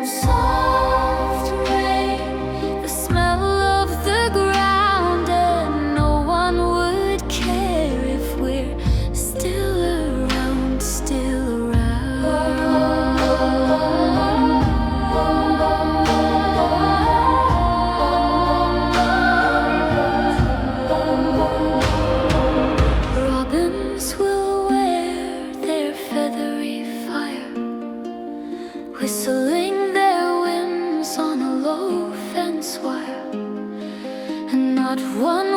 Soft rain, the smell of the ground, and no one would care if we're still around, still around. Robins will wear their feathery fire, whistling their whims on a low fence wire, and not one